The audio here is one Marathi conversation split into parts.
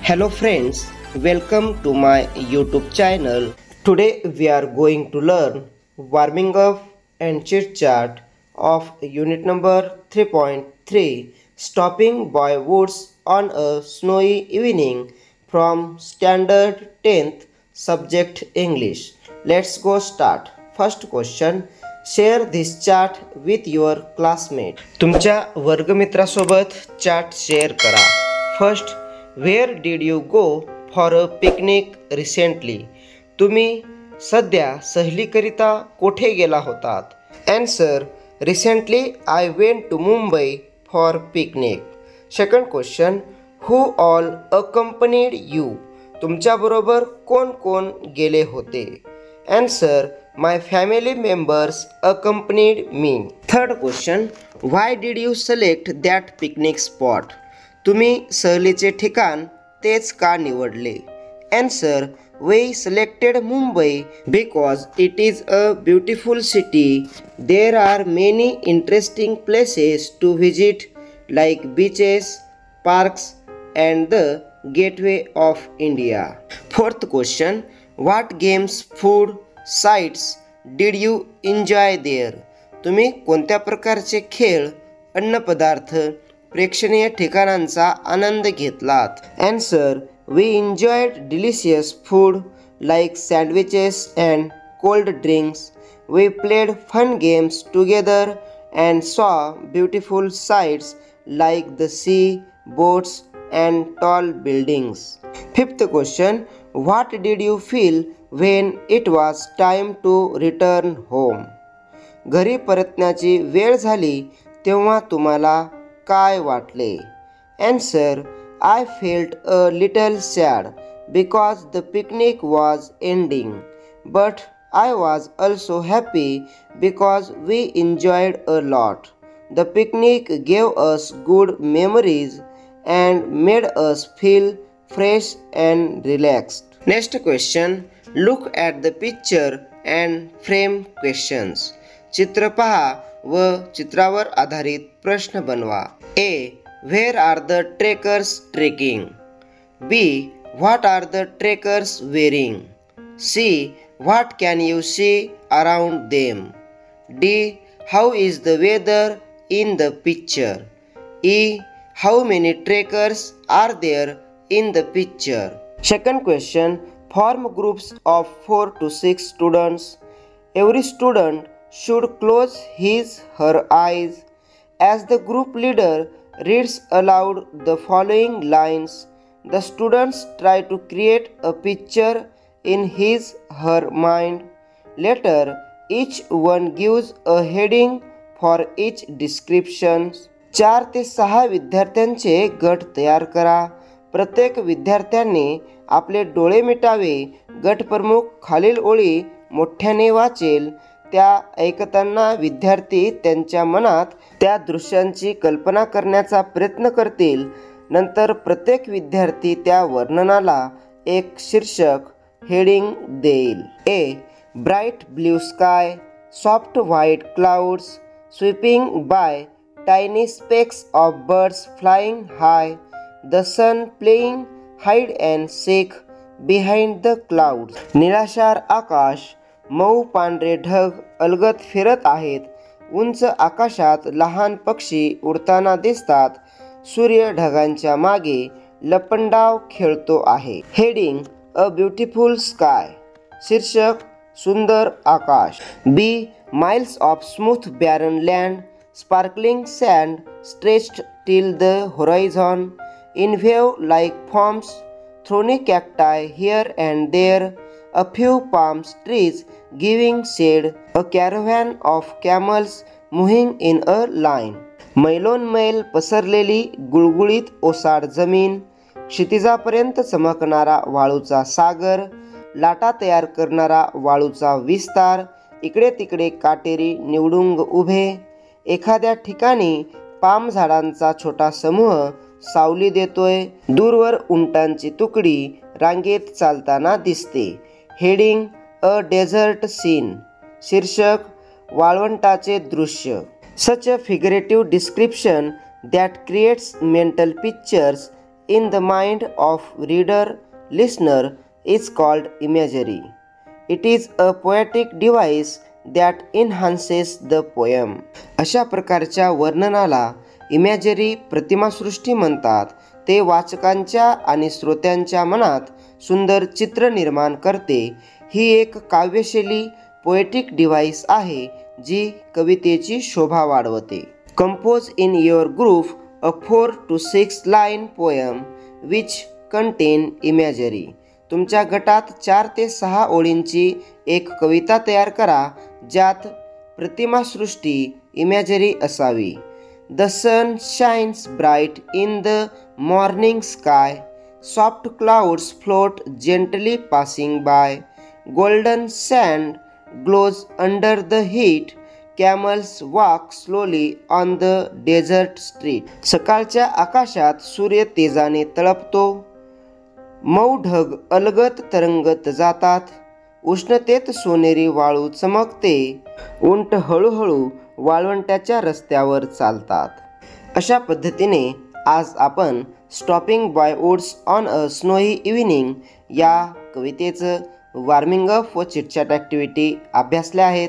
Hello friends, welcome to my YouTube channel. Today we are going to learn warming up and chit chat of unit number 3.3 stopping by woods on a snowy evening from standard 10th subject English. Let's go start. First question, share this chat with your classmate. तुमच्या वर्गमित्रासोबत चॅट शेअर करा. First, where did you go for a picnic recently? तुम्ही सध्या सहलीकरिता कोठे गेला होतात? Answer, recently I went to Mumbai for picnic. Second question, who all accompanied you? तुमच्याबरोबर कोण कोण गेले होते? Answer, my family members accompanied me. Third question, why did you select that picnic spot? तुम्ही सहलीचे ठिकाण तेच का निवडले? Answer, we selected Mumbai because it is a beautiful city. There are many interesting places to visit like beaches, parks and the gateway of India. Fourth question, what games, food, sights did you enjoy there? तुम्ही कोणत्या प्रकारचे खेळ, अन्नपदार्थ, प्रेक्षणीय ठिकाणांचा आनंद घेतलात? Answer, we enjoyed delicious food like sandwiches and cold drinks. We played fun games together and saw beautiful sights like the sea, boats and tall buildings. Fifth question, what did you feel when it was time to return home? घरी परतण्याची वेळ झाली तेव्हा तुम्हाला काय वाटले? Answer, I felt a little sad because the picnic was ending, but I was also happy because we enjoyed a lot. The picnic gave us good memories and made us feel fresh and relaxed. Next question, look at the picture and frame questions. चित्र पहा व चित्रावर आधारित प्रश्न बनवा. A, where are the trekkers trekking? B, what are the trekkers wearing? C, what can you see around them? D, how is the weather in the picture? E, how many trekkers are there in the picture? Second question, form groups of 4 to 6 students. Every student should close his/her eyes. As the group leader reads aloud the following lines, the students try to create a picture in his/her mind. Later, each one gives a heading for each description. 4 ते 6 विद्यार्थ्यांचे गट तयार करा. प्रत्येक विद्यार्थ्यांनी आपले डोळे मिटावे. गटप्रमुख खालील ओळी मोठ्याने वाचेल. त्या ऐकताना विद्यार्थी त्यांच्या मनात त्या दृश्यांची कल्पना करण्याचा प्रयत्न करतील. नंतर प्रत्येक विद्यार्थी त्या वर्णनाला एक शीर्षक, हेडिंग देईल. A, bright blue sky, soft white clouds sweeping by, tiny specks of birds flying high, the sun playing hide and seek behind the clouds. निराशार आकाश, मऊ पांढरे ढग अलगद फिरत आहेत. उंच आकाशात लहान पक्षी उडताना दिसतात. सूर्य ढगांच्या मागे लपंडाव खेळतो आहे. Heading, a beautiful sky. शीर्षक, सुंदर आकाश. B, miles of smooth barren land, sparkling sand stretched till the horizon, in wave like forms, thorny cacti here and there, a few palm trees giving shade, a caravan of camels moving in a line. मैलोन मैल पसरलेली गुळगुळीत ओसाड जमीन, क्षितिजापर्यंत चमकणारा वाळूचा सागर, लाटा तयार करणारा वाळूचा विस्तार, इकडे तिकडे काटेरी निवडुंग उभे. एखाद्या ठिकाणी पाम झाडांचा छोटा समूह सावली देतोय. दूरवर उंटांची तुकडी रांगेत चालताना दिसते. Heading, a desert scene. शीर्षक, वाळवंटाचे दृश्य. Such a figurative description that creates mental pictures in the mind of reader listener is called imagery. It is a poetic device that enhances the poem. अशा प्रकारच्या वर्णनाला इमॅजरी प्रतिमासृष्टी म्हणतात. ते वाचकांच्या आणि श्रोत्यांच्या मनात सुंदर चित्र निर्माण करते. ही एक काव्यशैली पोएटिक डिव्हाइस आहे जी कवितेची शोभा वाढवते. Compose in your group a 4 to 6 line poem which contain imagery. तुमच्या गटात 4 ते 6 ओळींची एक कविता तयार करा ज्यात प्रतिमासृष्टी इमॅजरी असावी. The sun shines bright in the morning sky. Soft clouds float gently passing by. Golden sand glows under the heat. Camels walk slowly on the desert street. सकाळच्या आकाशात सूर्य तेजाने तळपतो. मऊ ढग अलगद तरंगत जातात. उष्णतेत सोनेरी वाळू चमकते. उंट हळूहळू वाळवंटाच्या रस्त्यावर चालतात. अशा पद्धतीने आज आपण stopping by woods on a snowy evening या कवितेचं वॉर्मिंग अप व चिटचॅट ॲक्टिव्हिटी अभ्यासल्या आहेत.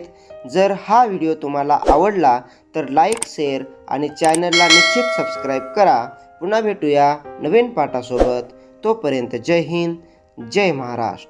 जर हा व्हिडिओ तुम्हाला आवडला तर लाईक, शेअर आणि चॅनलला निश्चित सबस्क्राईब करा. पुन्हा भेटूया नवीन पाठासोबत. तोपर्यंत जय हिंद, जय महाराष्ट्र.